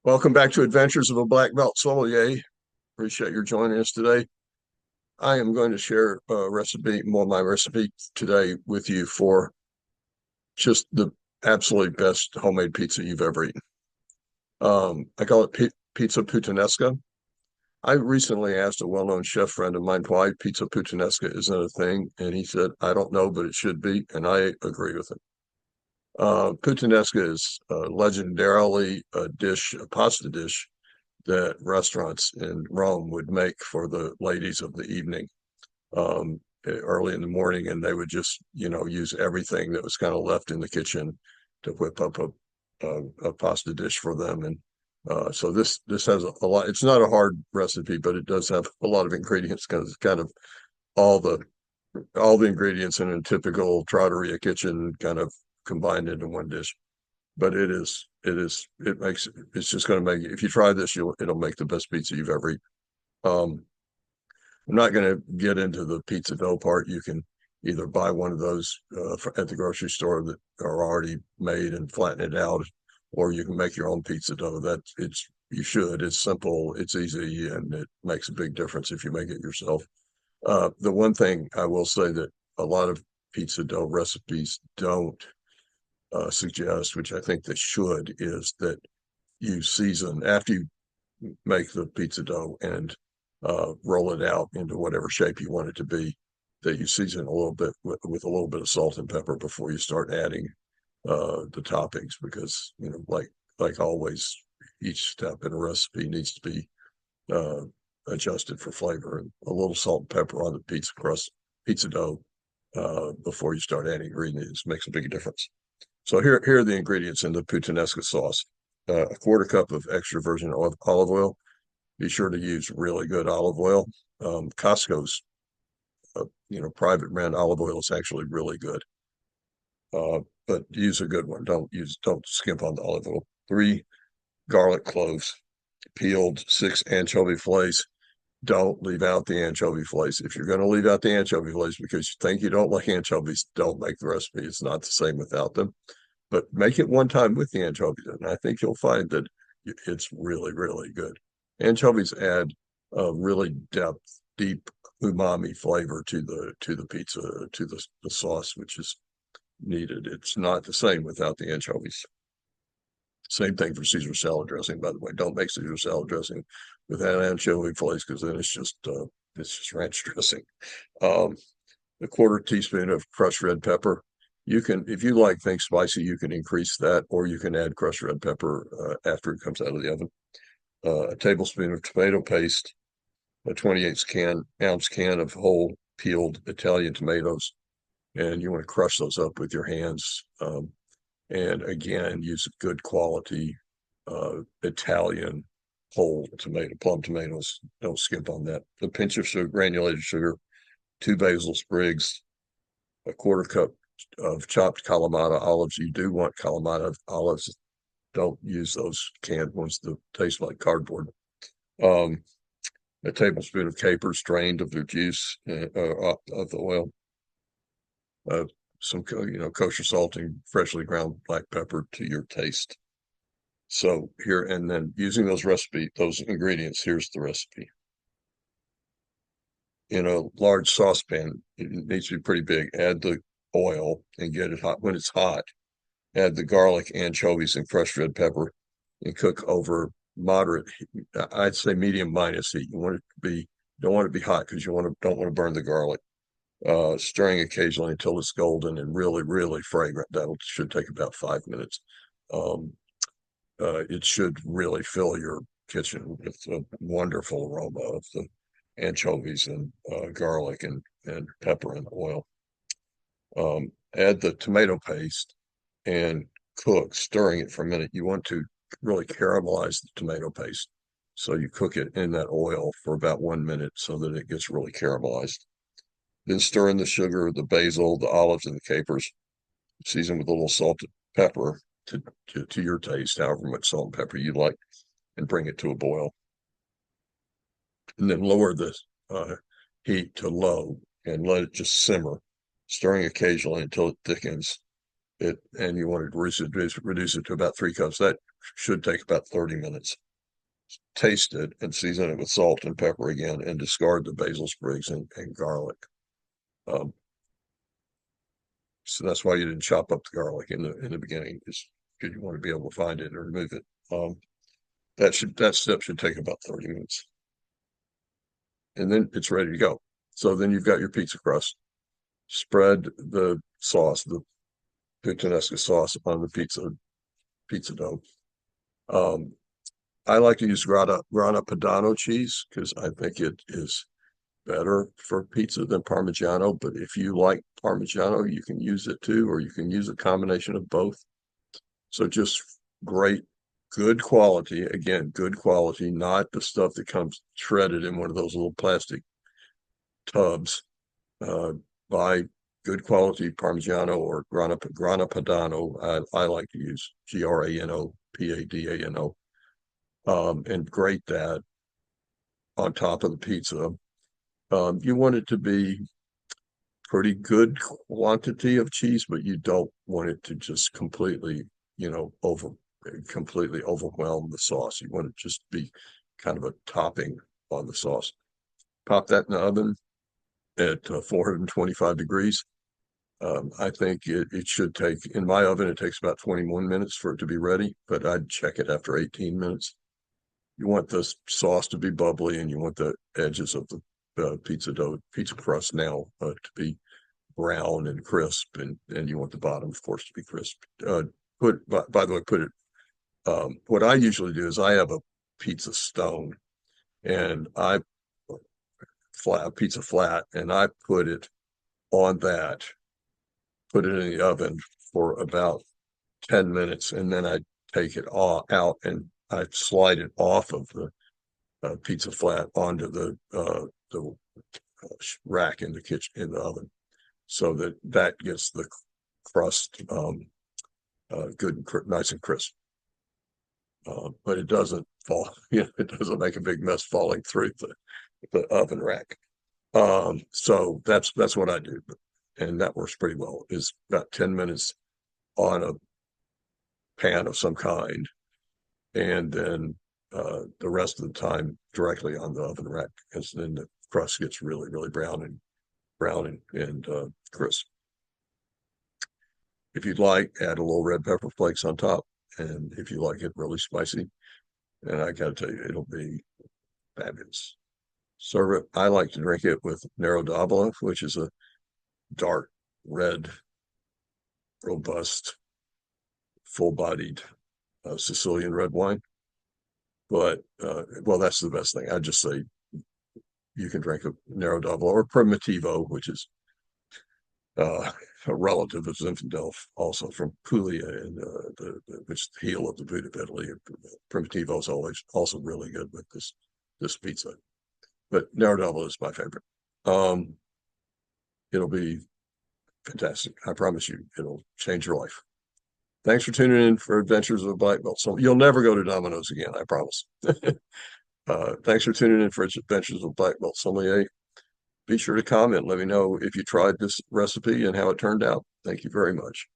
Welcome back to Adventures of a Black Belt Sommelier. Appreciate your joining us today. I am going to share a recipe, my recipe today with you for just the absolute best homemade pizza you've ever eaten. I call it pizza puttanesca. I recently asked a well-known chef friend of mine why pizza puttanesca isn't a thing, and he said, "I don't know, but it should be," and I agree with him. Puttanesca is legendarily a pasta dish that restaurants in Rome would make for the ladies of the evening, early in the morning, and they would just, use everything that was kind of left in the kitchen to whip up a pasta dish for them. And so this has a lot. It's not a hard recipe, but it does have a lot of ingredients because it's kind of all the all the ingredients in a typical trattoria kitchen kind of combined into one dish. But it's just going to make, if you try this, it'll make the best pizza you've ever eaten. Um, I'm not going to get into the pizza dough part. You can either buy one of those at the grocery store that are already made and flatten it out, or you can make your own pizza dough. You should. It's simple, it's easy, and it makes a big difference if you make it yourself. The one thing I will say that a lot of pizza dough recipes don't suggest, which I think they should, is that you season after you make the pizza dough and roll it out into whatever shape you want it to be, that you season a little bit with a little bit of salt and pepper before you start adding the toppings, because like always, each step in a recipe needs to be uh, adjusted for flavor, and a little salt and pepper on the pizza crust, pizza dough, before you start adding ingredients makes a big difference. So here are the ingredients in the puttanesca sauce. A quarter cup of extra virgin olive oil. Be sure to use really good olive oil. Costco's, private brand olive oil is actually really good. But use a good one. Don't skimp on the olive oil. 3 garlic cloves, peeled. 6 anchovy fillets. Don't leave out the anchovy fillets. If you're going to leave out the anchovy fillets because you think you don't like anchovies, don't make the recipe. It's not the same without them. But make it one time with the anchovies, and I think you'll find that it's really, really good. Anchovies add a really deep umami flavor to the pizza, to the sauce, which is needed. It's not the same without the anchovies. Same thing for Caesar salad dressing, by the way. Don't make Caesar salad dressing without anchovy flakes, because then it's just ranch dressing. Um, a quarter teaspoon of crushed red pepper. You can, if you like things spicy, you can increase that, or you can add crushed red pepper after it comes out of the oven. A tablespoon of tomato paste, a 28-ounce can of whole peeled Italian tomatoes, and you want to crush those up with your hands. And again, use good quality Italian whole plum tomatoes. Don't skimp on that. A pinch of sugar, granulated sugar, 2 basil sprigs, a quarter cup of chopped Kalamata olives. You do want Kalamata olives. Don't use those canned ones that taste like cardboard. Um, a tablespoon of capers drained of their juice, of the oil. Uh, some kosher salt and freshly ground black pepper to your taste. So here, and then using those ingredients, here's the recipe. In a large saucepan, it needs to be pretty big. Add the oil and get it hot. When it's hot, add the garlic, anchovies, and crushed red pepper, and cook over moderate. I'd say medium minus heat. Don't want it to be hot because don't want to burn the garlic. Stirring occasionally until it's golden and really, really fragrant. Should take about 5 minutes. Um, it should really fill your kitchen with a wonderful aroma of the anchovies and garlic and pepper and oil. Add the tomato paste and cook, stirring it for a minute. You want to really caramelize the tomato paste. So you cook it in that oil for about 1 minute so that it gets really caramelized. Then stir in the sugar, the basil, the olives, and the capers. Season with a little salt and pepper to your taste, however much salt and pepper you like, and bring it to a boil. And then lower the heat to low and let it just simmer, stirring occasionally until it thickens. it, and you want to reduce it to about 3 cups. That should take about 30 minutes. Taste it and season it with salt and pepper again, and discard the basil sprigs and garlic. Um, so that's why you didn't chop up the garlic in the beginning, is because you want to be able to find it and remove it. That step should take about 30 minutes, and then it's ready to go. So then you've got your pizza crust. Spread the sauce, the Puttanesca sauce, on the pizza dough. Um, I like to use Grana Padano cheese because I think it is better for pizza than Parmigiano. But if you like Parmigiano, you can use it too, or you can use a combination of both. So just great, good quality. Again, good quality, not the stuff that comes shredded in one of those little plastic tubs. Buy good quality Parmigiano or Grana Padano. I like to use GRANO PADANO, and grate that on top of the pizza. You want it to be pretty good quantity of cheese, but you don't want it to just completely, completely overwhelm the sauce. You want it just to be kind of a topping on the sauce. Pop that in the oven at 425 degrees. I think it should take, in my oven, it takes about 21 minutes for it to be ready, but I'd check it after 18 minutes. You want the sauce to be bubbly, and you want the edges of the pizza crust now to be brown and crisp, and you want the bottom, of course, to be crisp. By the way, what I usually do is I have a pizza stone, and pizza flat, and I put it on that, put it in the oven for about 10 minutes, and then I take it all out and I slide it off of the pizza flat onto the rack in the kitchen, in the oven, so that gets the crust good and nice and crisp. But it doesn't fall, it doesn't make a big mess falling through the oven rack. So that's what I do, and that works pretty well. Is about 10 minutes on a pan of some kind, and then the rest of the time directly on the oven rack, because then the crust gets really, really brown and crisp. If you'd like, add a little red pepper flakes on top, and if you like it really spicy, and I gotta tell you, it'll be fabulous. Serve it. I like to drink it with Nero d'Avola, which is a dark red, robust, full-bodied Sicilian red wine. But well, that's the best thing. I'd just say you can drink a Nero d'Avola or Primitivo, which is a relative of Zinfandel, also from Puglia, and which is the heel of the boot of Italy. Primitivo is always also really good with this pizza, but Nero d'Avola is my favorite. It'll be fantastic. I promise you, it'll change your life. Thanks for tuning in for Adventures of a Black Belt. So you'll never go to Domino's again, I promise. Thanks for tuning in for Adventures of a Black Belt Sommelier. Be sure to comment. Let me know if you tried this recipe and how it turned out. Thank you very much.